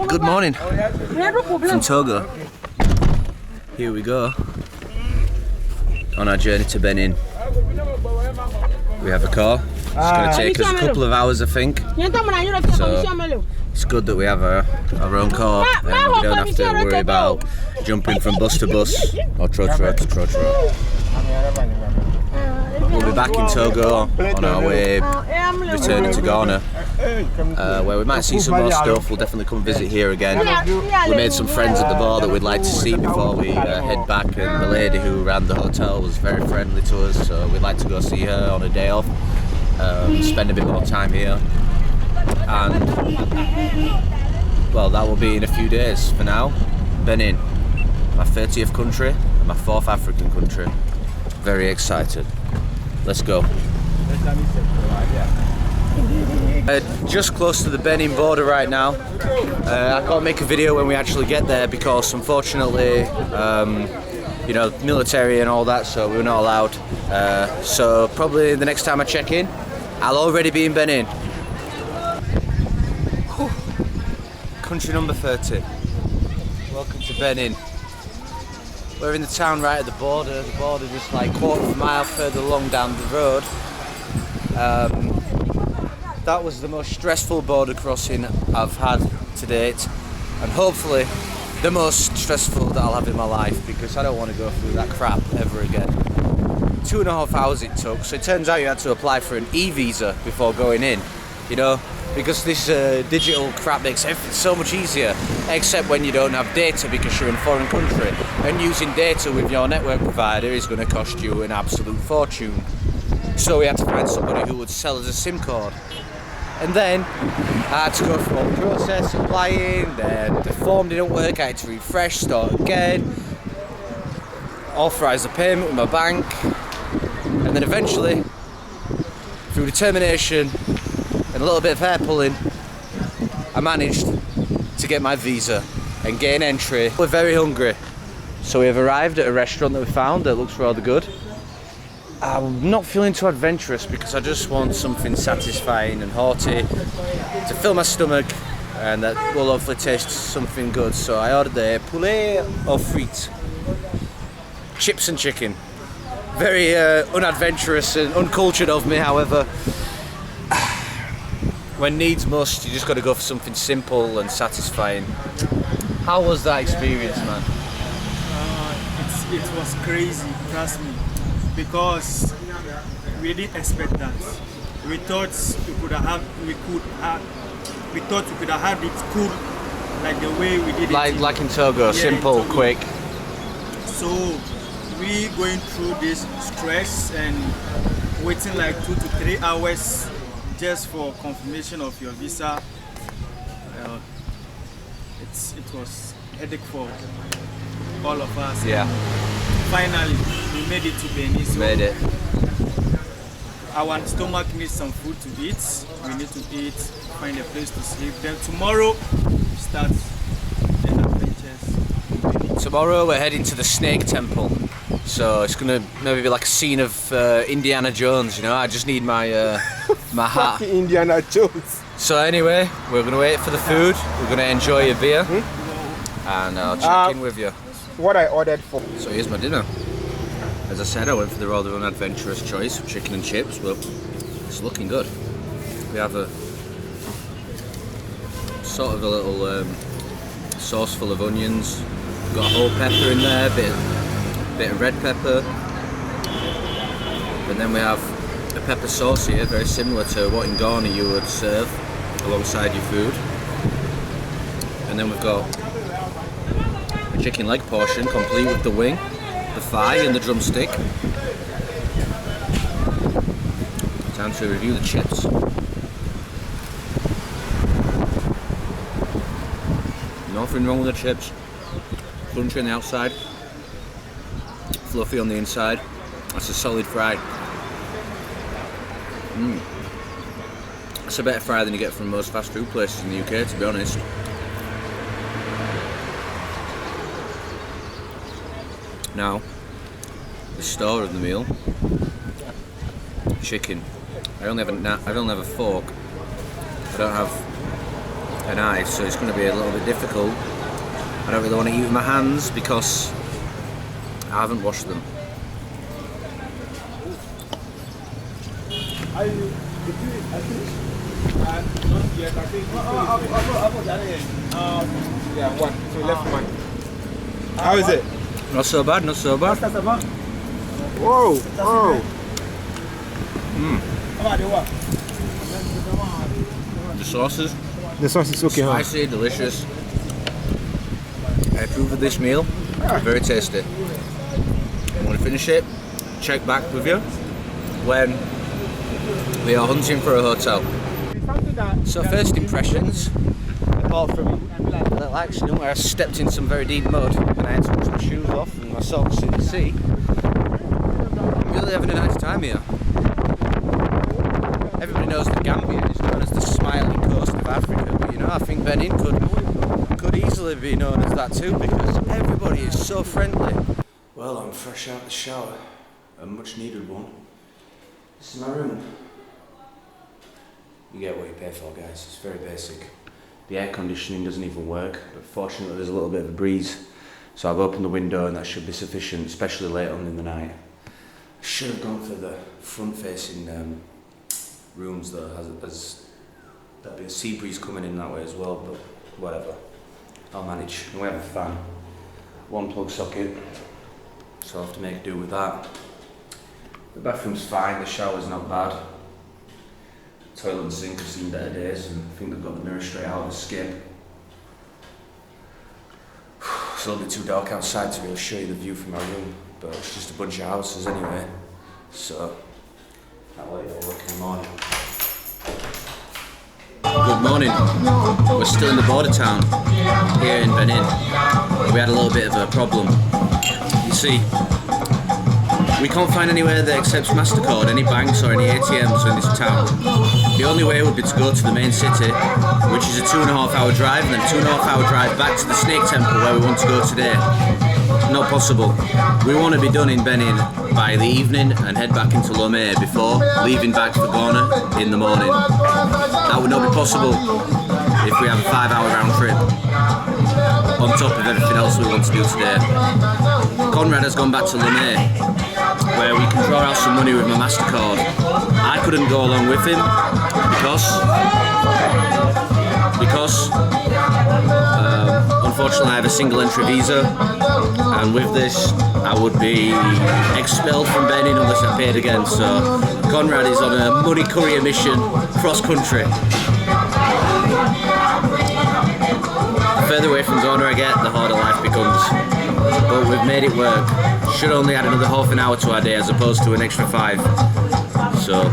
Good morning from Togo. Here we go on our journey to Benin. We have a car. It's going to take us a couple of hours, I think. So it's good that we have our own car and we don't have to worry about jumping from bus to bus or trotro to trotro. We'll be back in Togo on our way returning to Ghana, where we might see some more stuff. We'll definitely come visit here again. We made some friends at the bar that we'd like to see before we head back, and the lady who ran the hotel was very friendly to us, so we'd like to go see her on a day off, spend a bit more time here, and well, that will be in a few days. For now, Benin, my 30th country and my 4th African country. Very excited. Let's go. Just close to the Benin border right now. I can't make a video when we actually get there because unfortunately, you know, military and all that, so we're not allowed. So probably the next time I check in, I'll already be in Benin. Whew. Country number 30. Welcome to Benin. We're in the town right at the border just like quarter of a mile further along down the road. That was the most stressful border crossing I've had to date, and hopefully the most stressful that I'll have in my life, because I don't want to go through that crap ever again. 2.5 hours it took, so it turns out you had to apply for an e-visa before going in, you know, because this digital crap makes everything so much easier, except when you don't have data because you're in a foreign country, and using data with your network provider is going to cost you an absolute fortune. So we had to find somebody who would sell us a SIM card. And then I had to go through all the process, applying, then the form didn't work, I had to refresh, start again, authorise the payment with my bank, and then eventually, through determination and a little bit of hair pulling, I managed to get my visa and gain entry. We're very hungry, so we have arrived at a restaurant that we found that looks rather good. I'm not feeling too adventurous because I just want something satisfying and hearty to fill my stomach, and that will hopefully taste something good. So I ordered the poulet aux frites, chips and chicken. Very unadventurous and uncultured of me, however. When needs must, you just got to go for something simple and satisfying. How was that experience, man? It was crazy, trust me. Because we didn't expect that. We thought we could have had it cool, like the way we did it. Like in Togo, yeah, simple, in Togo. Quick. So we going through this stress and waiting like 2 to 3 hours just for confirmation of your visa. It was headache for all of us. Yeah. Finally, we made it to Benin. So made it. Our stomach needs some food to eat. We need to eat, find a place to sleep. Then tomorrow, start the adventures. Tomorrow we're heading to the Snake Temple. So it's gonna maybe be like a scene of Indiana Jones, you know. I just need my my hat. Indiana Jones. So anyway, we're gonna wait for the food. We're gonna enjoy a beer, and I'll check in with you. What I ordered for. So here's my dinner. As I said, I went for the rather unadventurous choice of chicken and chips, but it's looking good. We have a sort of a little sauce full of onions. We've got a whole pepper in there, bit of red pepper, and then we have a pepper sauce here, very similar to what in Ghana you would serve alongside your food. And then we've got a chicken leg portion, complete with the wing, the thigh and the drumstick. Time to review the chips. Nothing wrong with the chips. Crunchy on the outside, fluffy on the inside. That's a solid fry. That's a better fry than you get from most fast food places in the UK, to be honest. Now, the star of the meal, chicken. I only have a fork. I don't have a knife, so it's going to be a little bit difficult. I don't really want to eat with my hands because I haven't washed them. Yeah, one. So left one. How is it? Not so bad, not so bad. Whoa! Whoa! The sauces, The sauce is okay, huh? spicy, delicious. I approve of this meal. Very tasty. I'm going to finish it, check back with you when we are hunting for a hotel. So first impressions, apart from a little accident where I stepped in some very deep mud and I had to wash my shoes off and my socks in the sea, I'm really having a nice time here. Everybody knows that Gambia is known as the smiling coast of Africa, but you know, I think Benin could easily be known as that too because everybody is so friendly. Well, I'm fresh out the shower, a much needed one. This is my room. You get what you pay for, guys. It's very basic. The air conditioning doesn't even work, but fortunately there's a little bit of a breeze, so I've opened the window and that should be sufficient, especially late on in the night. I should have gone for the front-facing rooms though, as there'll be a sea breeze coming in that way as well, but whatever. I'll manage. And we have a fan, one plug socket, so I'll have to make do with that. The bathroom's fine, the shower's not bad. Toilet and sink have seen better days, and I think they've got the mirror straight out of the skip. It's a little bit too dark outside to really show you the view from my room, but it's just a bunch of houses anyway, so I'll let it all work in the morning. Good morning. We're still in the border town here in Benin. We had a little bit of a problem. You see, we can't find anywhere that accepts MasterCard, any banks or any ATMs in this town. The only way would be to go to the main city, which is a 2.5-hour drive, and then a 2.5-hour drive back to the Snake Temple where we want to go today. Not possible. We want to be done in Benin by the evening and head back into Lomé before leaving back for Ghana in the morning. That would not be possible if we have a 5-hour round trip on top of everything else we want to do today. Conrad has gone back to Lomé, where we can draw out some money with my MasterCard. I couldn't go along with him because unfortunately I have a single entry visa, and with this I would be expelled from Benin unless I paid again, so Conrad is on a money courier mission cross country. The further away from Ghana I get, the harder life becomes, but we've made it work. Should only add another half an hour to our day as opposed to an extra 5, so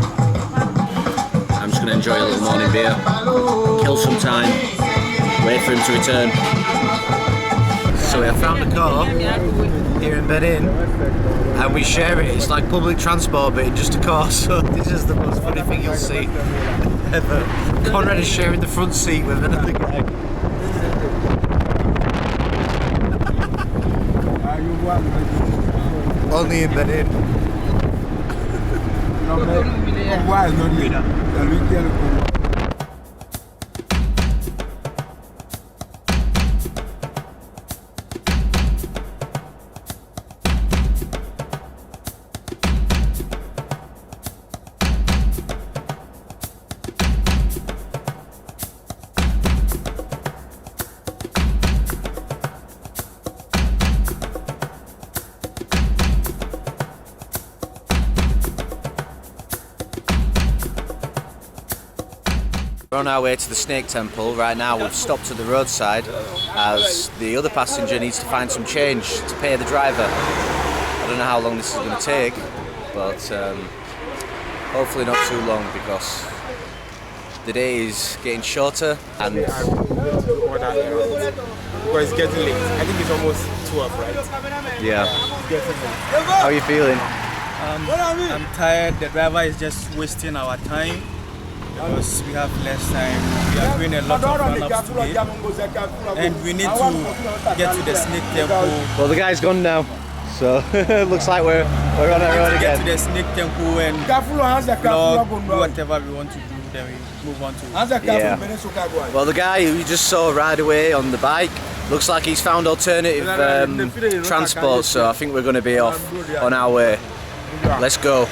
I'm just going to enjoy a little morning beer, kill some time, wait for him to return. So I found a car here in Benin and we share it. It's like public transport but in just a car, so this is the most funny thing you'll see ever. Conrad is sharing the front seat with another guy. Only in Benin. We're on our way to the Snake Temple. Right now we've stopped at the roadside as the other passenger needs to find some change to pay the driver. I don't know how long this is going to take, but hopefully not too long because the day is getting shorter and... Because it's getting late. I think it's almost 12, right? Yeah. It's getting late. How are you feeling? I'm tired. The driver is just wasting our time because we have less time. We are doing a lot of run-ups today, and we need to get to the Snake Temple. Well, the guy's gone now, So looks like we're on our own To get again. to the snake temple and vlog, do whatever we want to do, then we move on to. Yeah. Well, the guy who you just saw ride away on the bike looks like he's found alternative transport, so I think we're going to be off on our way. Let's go.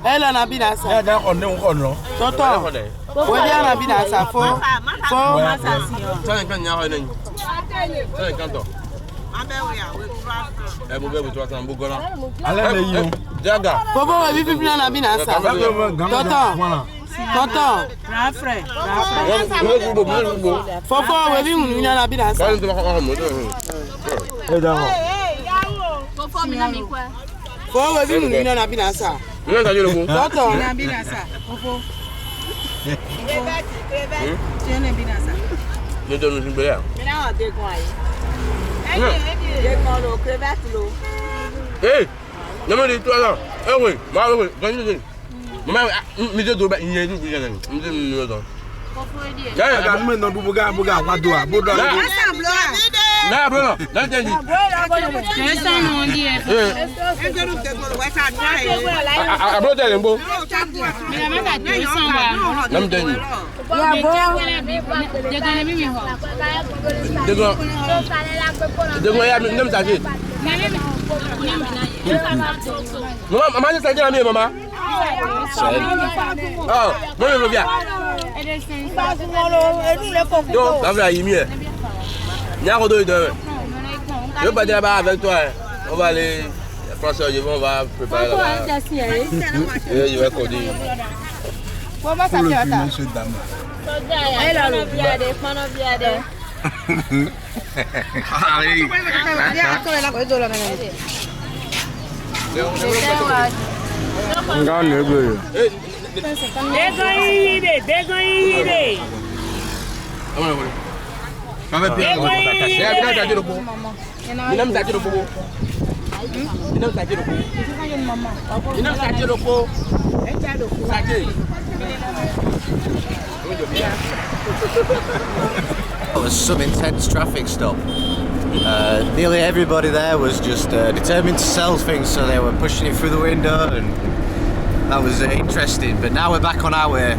Elle en a bien à ça. Tonton, on est en a bien à ça. Faut. Bobo, on vit plus en a bien à ça. Tonton. Grand frère. Fofo, on vit plus en a bien à ça. Faut on vit plus en a bien à ça. Tonton, on a bien à ça. Fofo. Je donne une bière. Hey, non mais toi là. Eh oui, oui, gagne. Maman, mais je dois il y a une bière. Je vais pas dire là-bas avec toi. On va aller. François, on va préparer là-bas. Je vais conduire. It was some intense traffic stop. Nearly everybody there was just determined to sell things, so they were pushing it through the window, and that was interesting. But now we're back on our way.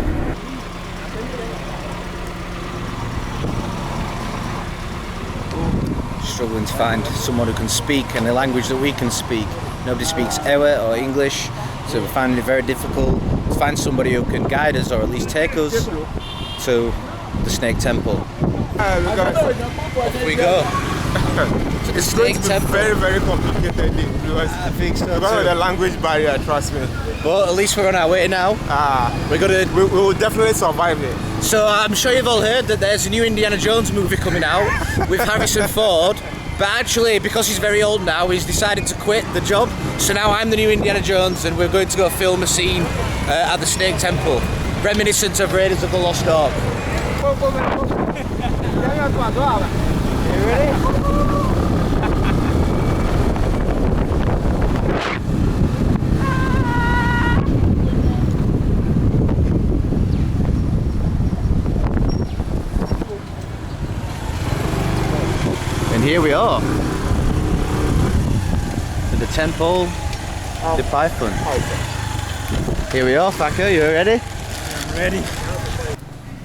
Struggling to find someone who can speak any language that we can speak. Nobody speaks Ewe or English, so we're finding it very difficult to find somebody who can guide us or at least take us to the Snake Temple. Off we go. To the Snake Temple. Very, very complicated thing. I think so. Because of the language barrier, trust me. But at least we're on our way now. We will definitely survive it. So I'm sure you've all heard that there's a new Indiana Jones movie coming out with Harrison Ford. But actually, because he's very old now, he's decided to quit the job. So now I'm the new Indiana Jones, and we're going to go film a scene at the Snake Temple, reminiscent of Raiders of the Lost Ark. You ready? And here we are, at the Temple de Python. Here we are, Faka, you ready? I'm ready.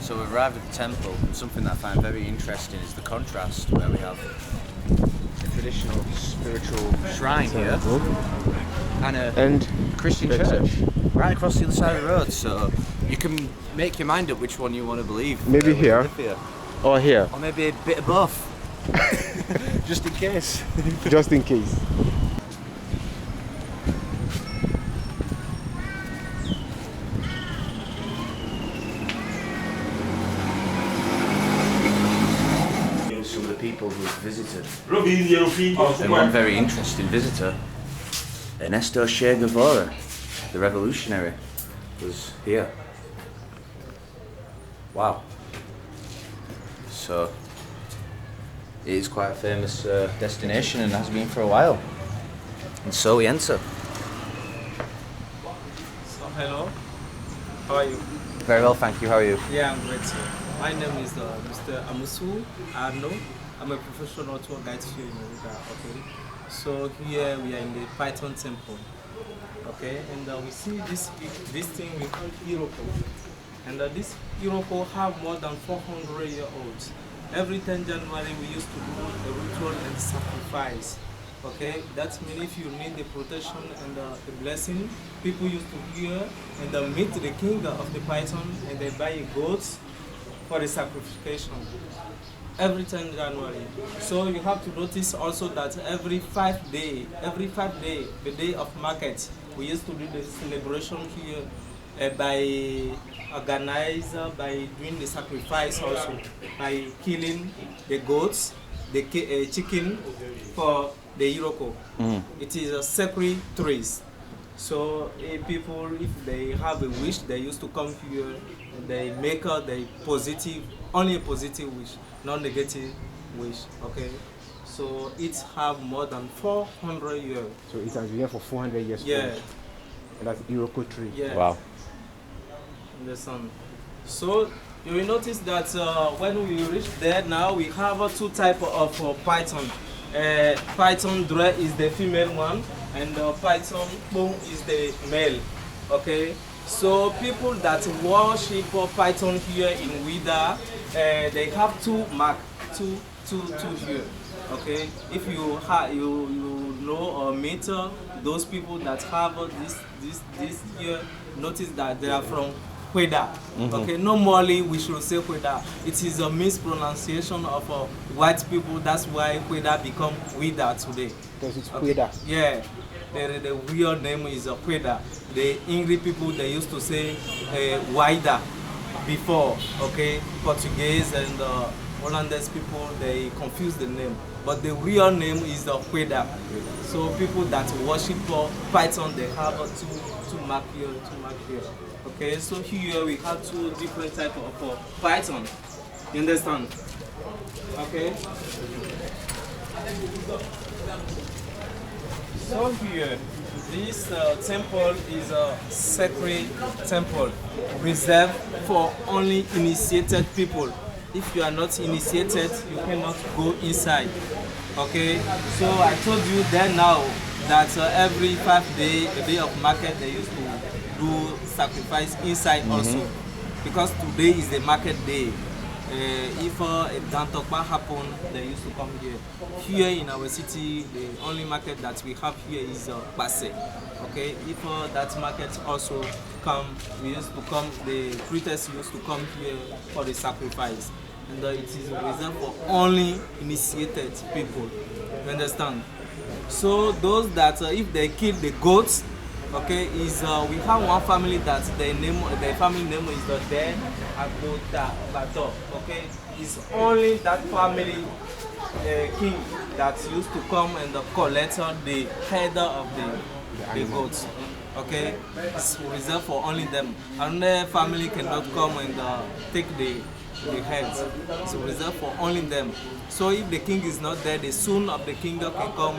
So we've arrived at the temple, and something that I find very interesting is the contrast where we have a traditional spiritual shrine here and a Christian church right across the other side of the road, so you can make your mind up which one you want to believe. Maybe here. Or here. Or maybe a bit of both. Just in case. Just in case. visited. And one very interesting visitor, Ernesto Che Guevara, the revolutionary, was here. Wow. So, it is quite a famous destination and has been for a while. And so we enter. So, hello, how are you? Very well, thank you. How are you? Yeah, I'm great. My name is Mr. Amusu Arno. I'm a professional tour guide here in Yoruba. Okay. So here we are in the Python temple. Okay, and we see this thing we call Iroko. And this Iroko have more than 400 years old. Every 10 January we used to do a ritual and sacrifice. Okay, that means if you need the protection and the blessing, people used to hear and meet the king of the Python and they buy a goat for the sacrification. Every 10 January. So you have to notice also that every 5 days, the day of market, we used to do the celebration here by organizer, by doing the sacrifice also, by killing the goats, the chicken for the Iroko. It is a sacred trees. So people, if they have a wish, they used to come here and they make the positive, only a positive wish, not negative wish. Okay. So it have more than 400 years. So it has been here for 400 years. Yeah. And that's Iroko tree. Yeah. Wow. In the sun. So you will notice that when we reach there now, we have two types of python. Python dre is the female one, and python boom is the male. Okay. So people that worship python here in Wida, they have two here. Okay. If you you know or meet those people that have this here, notice that they are from Hueda. Okay, normally we should say Hueda. It is a mispronunciation of white people. That's why Hueda become Huida today. Because it's Hueda. Yeah, the real name is Hueda. The English people, they used to say Huida before. Okay, Portuguese and Hollandese people, they confuse the name. But the real name is Hueda. So people that worship python, they have two mark here, Okay, so here we have two different types of python. You understand? Okay. So here, this temple is a sacred temple reserved for only initiated people. If you are not initiated, you cannot go inside. Okay, so I told you then now that every 5 days, the day of market, they used to do sacrifice inside also, because today is the market day. If a Dantokba happen, they used to come here. Here in our city, the only market that we have here is Basse. Okay, if that market also come, we used to come, the priests used to come here for the sacrifice. And it is reserved for only initiated people. You understand? So those that if they kill the goats, okay, is we have one family that their family name is the Den Agota Bato. Okay, it's only that family king that used to come and collect the head of the goats. Okay, it's reserved for only them. Another family cannot come and take the heads. It's reserved for only them. So if the king is not there, the son of the kingdom can come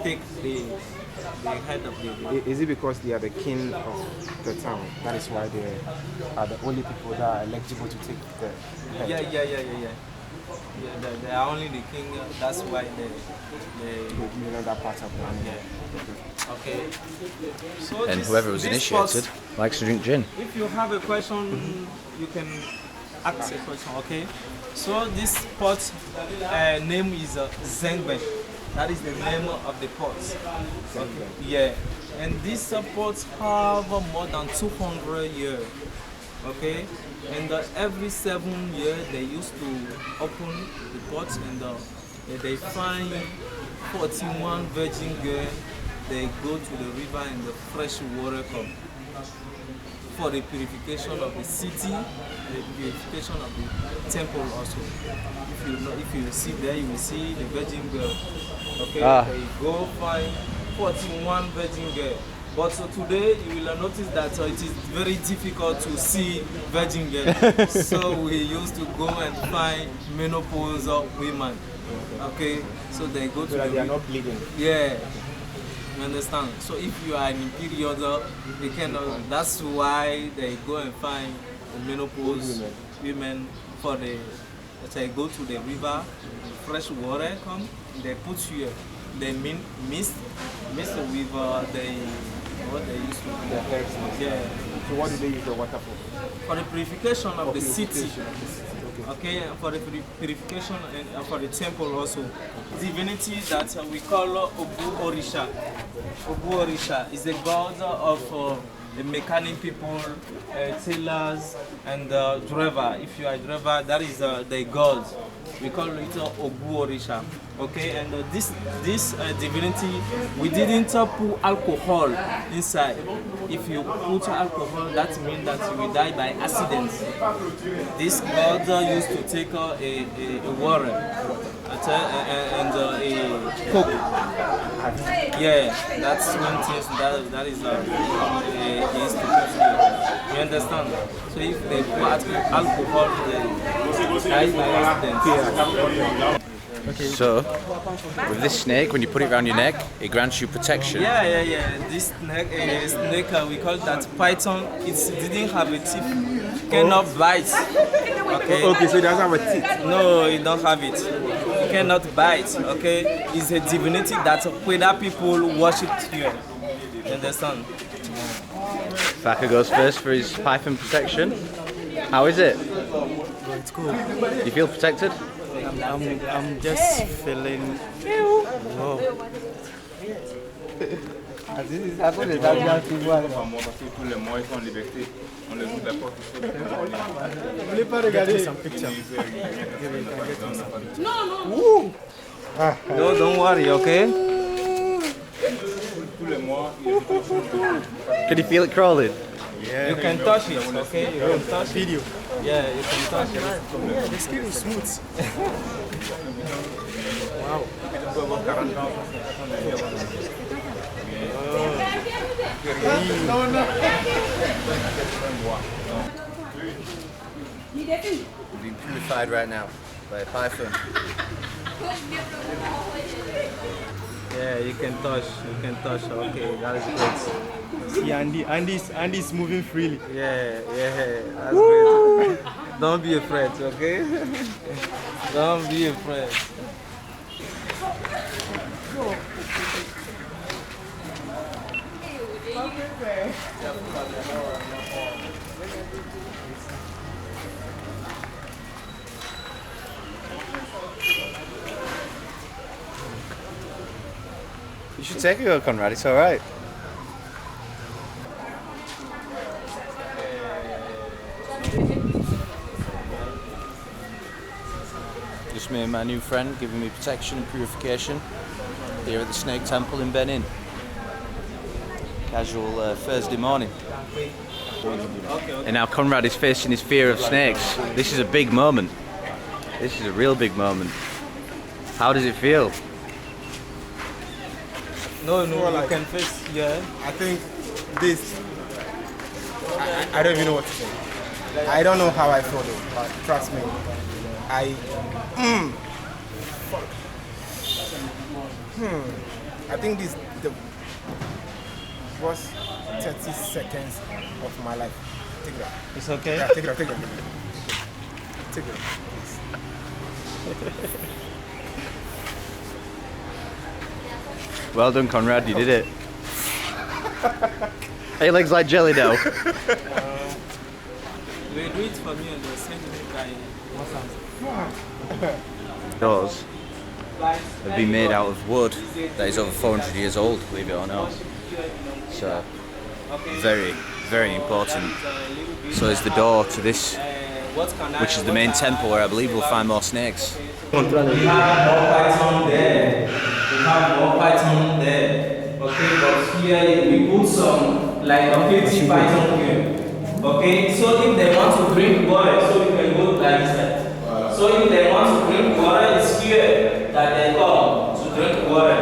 take the head of the. Is it because they are the king of the town? That is why they are the only people that are eligible to take the head? Yeah. They are only the king. That's why they know that part of the land. Yeah. Okay. So And whoever was initiated likes to drink gin. If you have a question, you can ask a question. Okay. So this pot name is Zengben. That is the name of the pot. Okay. Yeah. And these pots have more than 200 years. Okay. And every 7 years they used to open the pot and they find 41 virgin girls they go to the river and the fresh water come. For the purification of the city, the purification of the temple also. If you see there, you will see the Virgin Girl. Okay, they go find 41 Virgin Girl. But so today you will notice that it is very difficult to see Virgin Girl. So we used to go and find menopausal women. Okay, so they go to they are not bleeding. Yeah. You understand? So if you are in period, they cannot. That's why they go and find menopause women for the. They go to the river, fresh water come. They put here. They mist with what they used to do. The herbs. Yeah. So what do they use the water for? For the purification of the city. Okay. Okay, for the purification and for the temple also. Divinity that we call Obu Orisha. Obu Orisha is the god of the mechanic people, tailors, and driver. If you are a driver, that is the god. We call it Obu Orisha. Okay, and this divinity, we didn't put alcohol inside. If you put alcohol, that means that you will die by accident. This god used to take a water and a coke. Yeah, that's one thing that is used to put here. You understand? So if they put alcohol, they die by accident. Okay. So, with this snake, when you put it around your neck, it grants you protection. Yeah. This snake, we call that python. It didn't have a teeth, cannot bite. Okay, So it doesn't have a teeth. No, it don't have it. It cannot bite. Okay, it's a divinity that Queda people worship here. You understand? Faka goes first for his python protection. How is it? It's cool. You feel protected? I'm just feeling. Wow. Some picture. No, don't worry. Okay. Can you feel it crawling? Yeah. You can touch it. Okay. You can touch it. Video. Yeah, you can touch it. Yeah, the skin is smooth. Wow. You're being purified right now by a python. Yeah, you can touch. Okay, that is great. See Andy's moving freely. Yeah, that's great. Don't be afraid, okay? Don't be afraid. You should take a go, Conrad. It's all right. Just me and my new friend giving me protection and purification here at the Snake Temple in Benin. Casual Thursday morning. And now Conrad is facing his fear of snakes. This is a big moment. This is a real big moment. How does it feel? No, you can face. Yeah. I think this. I don't even know what to say. I don't know how I feel though, but trust me. I think this the first 30 seconds of my life. Take that. It's okay. Yeah, take it. Take it. Well done, Conrad, you did it. Hey, legs like jelly dough. You do it for me and they'll send me by WhatsApp. Doors have been made out of wood that is over 400 years old, believe it or not. So, very, very important. So is the door to this, which is the main temple where I believe we'll find more snakes. We have more python there. Okay. Okay, but here we put some like a 50 python here. Okay, so if they want to drink water, so we can go like this. So if they want to drink water, it's here that they come to drink water.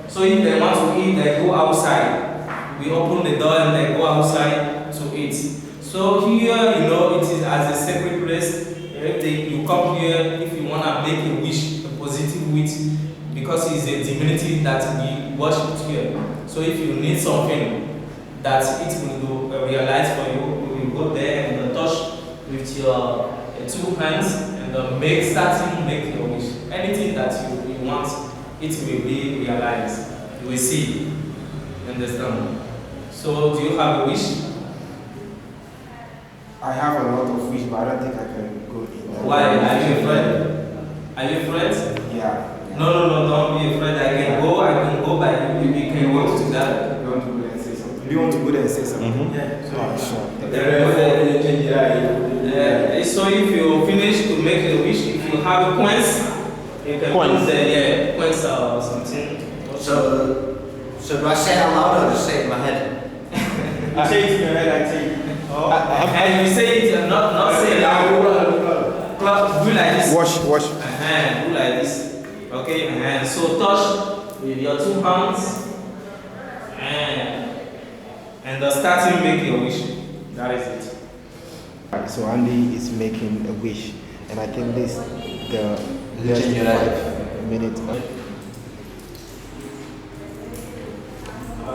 So if they want to eat, they go outside. We open the door and they go outside to eat. So here, you know, it is as a sacred place. If you come here, if you want to make a wish, a positive wish, because it's a divinity that we worship here. So if you need something that it will realize for you, you will go there and touch with your 2 hands and starting make your wish. Anything that you want, it will be realized. You will see. Understand? So do you have a wish? I have a lot of wish, but I don't think I can go in there. Why? Are you afraid? Are you afraid? Yeah. No, don't be afraid. I can go by you. We can work together. You want to go there and say something? Do you want to go there and say something? Yeah. Sure. Yeah. So if you finish to make a wish, if you have coins, you can put there, coins or something. So do I say it out loud or just say it in my head? You say it in your head, I say it. And you say it, not say it out. Do like this. Wash. Do like this. Okay, so touch with your 2 hands and starting make your wish. That is it. So Andy is making a wish, and I think this the Change your life. 5 minutes.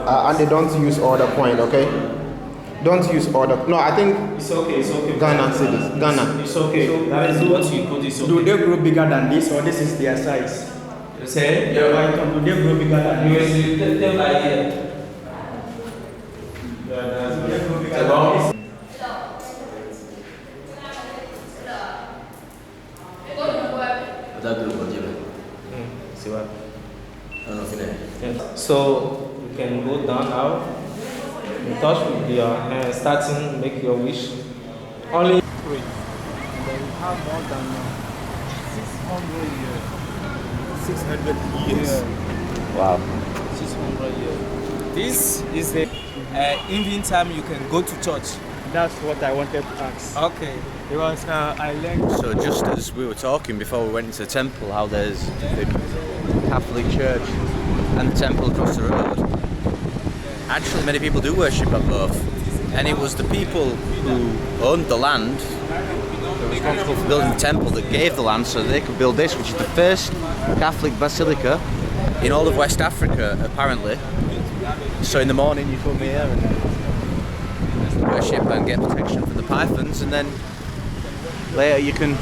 Andy, don't use order point, okay? Don't use order. No, I think It's okay. Ghana say this. Ghana. It's okay. That is what you put. Is okay. Do they grow bigger than this, or this is their size? You say? Yeah, do they grow bigger than You this? will take them by here. Do they grow bigger than this? See what? So you can go down now. You touch with your hand, starting make your wish. Only pray. Then we have more than 600 years. 600 years. Wow. 600 years. This is the evening time you can go to church. That's what I wanted to ask. Okay. Because I learned. So just as we were talking before we went into the temple, how there's the Catholic Church and the temple across the road. Actually, many people do worship at both, and it was the people who owned the land, who were responsible for building the temple, that gave the land so they could build this, which is the first Catholic basilica in all of West Africa, apparently. So in the morning you come here and worship and get protection from the pythons, and then later you can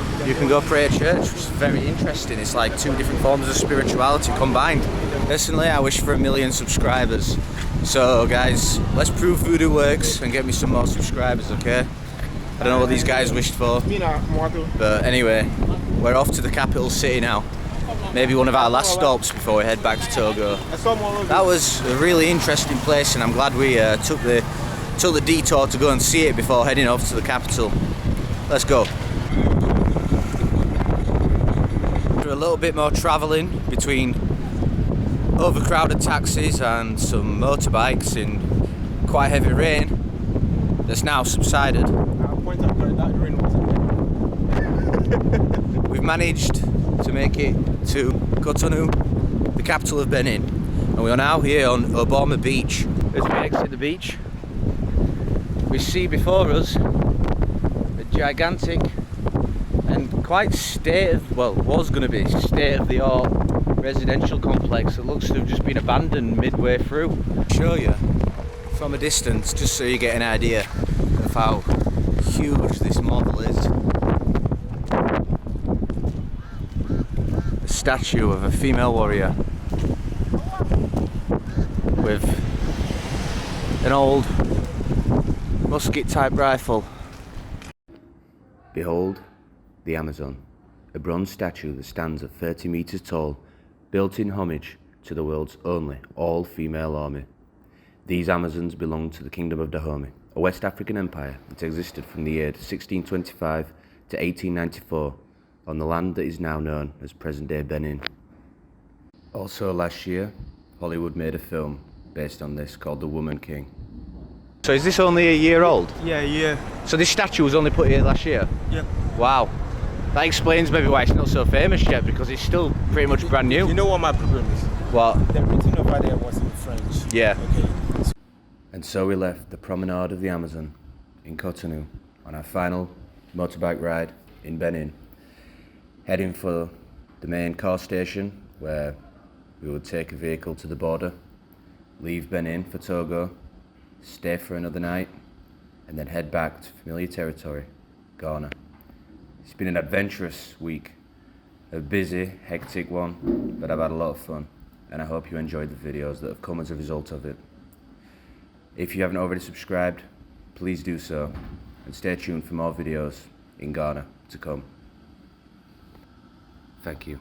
go pray at church, which is very interesting. It's like 2 different forms of spirituality combined. Personally, I wish for 1 million subscribers. So guys, let's prove Voodoo works and get me some more subscribers, okay? I don't know what these guys wished for, but anyway, we're off to the capital city now. Maybe one of our last stops before we head back to Togo. That was a really interesting place, and I'm glad we took the detour to go and see it before heading off to the capital. Let's go. After a little bit more travelling between overcrowded taxis and some motorbikes in quite heavy rain that's now subsided, we've managed to make it to Cotonou, the capital of Benin, and we are now here on Obama Beach. As we exit the beach, we see before us a gigantic and quite was going to be state-of-the-art residential complex that looks to have just been abandoned midway through. I'll show you from a distance, just so you get an idea of how huge this model is. A statue of a female warrior with an old musket type rifle. Behold the Amazon, a bronze statue that stands at 30 meters tall, built in homage to the world's only all-female army. These Amazons belong to the Kingdom of Dahomey, a West African empire that existed from the year 1625 to 1894 on the land that is now known as present-day Benin. Also last year, Hollywood made a film based on this called the Woman King. So is this only a year old? Yeah. So this statue was only put here last year? Yep. Wow. That explains maybe why it's not so famous yet, because it's still pretty much brand new. You know what my problem is? What? The written over there was in French. Yeah. Okay. And so we left the promenade of the Amazon in Cotonou on our final motorbike ride in Benin, heading for the main car station where we would take a vehicle to the border, leave Benin for Togo, stay for another night, and then head back to familiar territory, Ghana. It's been an adventurous week, a busy, hectic one, but I've had a lot of fun, and I hope you enjoyed the videos that have come as a result of it. If you haven't already subscribed, please do so, and stay tuned for more videos in Ghana to come. Thank you.